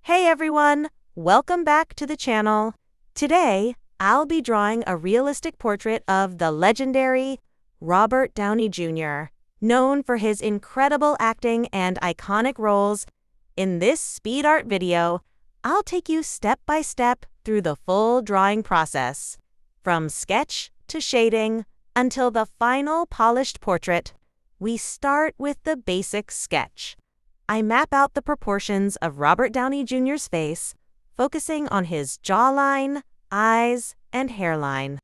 Hey everyone, welcome back to the channel. Today, I'll be drawing a realistic portrait of the legendary Robert Downey Jr., known for his incredible acting and iconic roles. In this speed art video, I'll take you step by step through the full drawing process, from sketch to shading until the final polished portrait. We start with the basic sketch. I map out the proportions of Robert Downey Jr.'s face, focusing on his jawline, eyes, and hairline.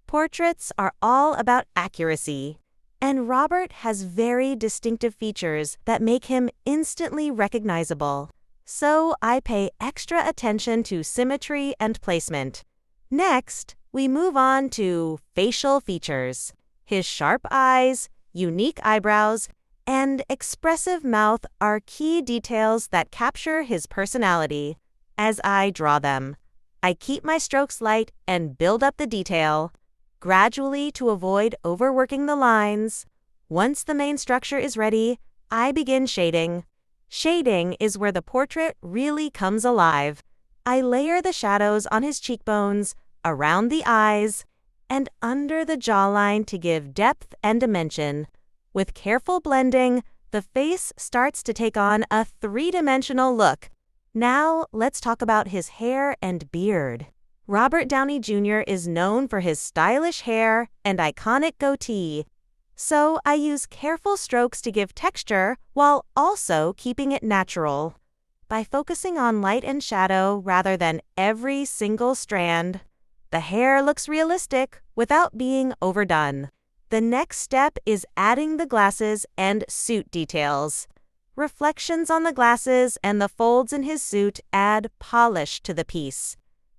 Portraits are all about accuracy, and Robert has very distinctive features that make him instantly recognizable. So I pay extra attention to symmetry and placement. Next, we move on to facial features. His sharp eyes, unique eyebrows, and expressive mouth are key details that capture his personality. As I draw them, I keep my strokes light and build up the detail, gradually to avoid overworking the lines. Once the main structure is ready, I begin shading. Shading is where the portrait really comes alive. I layer the shadows on his cheekbones, around the eyes, and under the jawline to give depth and dimension. With careful blending, the face starts to take on a three-dimensional look. Now, let's talk about his hair and beard. Robert Downey Jr. is known for his stylish hair and iconic goatee, so I use careful strokes to give texture while also keeping it natural. By focusing on light and shadow rather than every single strand, the hair looks realistic without being overdone. The next step is adding the glasses and suit details. Reflections on the glasses and the folds in his suit add polish to the piece,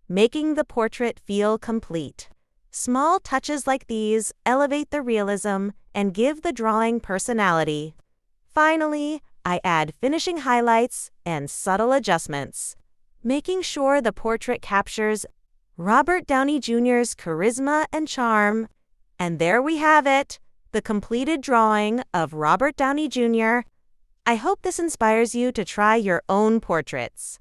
making the portrait feel complete. Small touches like these elevate the realism and give the drawing personality. Finally, I add finishing highlights and subtle adjustments, making sure the portrait captures Robert Downey Jr.'s charisma and charm. And there we have it, the completed drawing of Robert Downey Jr. I hope this inspires you to try your own portraits,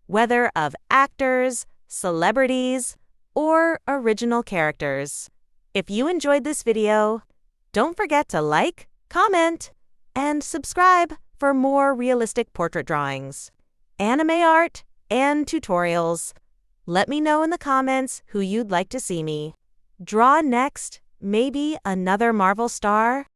whether of actors, celebrities, or original characters. If you enjoyed this video, don't forget to like, comment, and subscribe for more realistic portrait drawings, anime art, and tutorials. Let me know in the comments who you'd like to see me draw next. Maybe another Marvel star?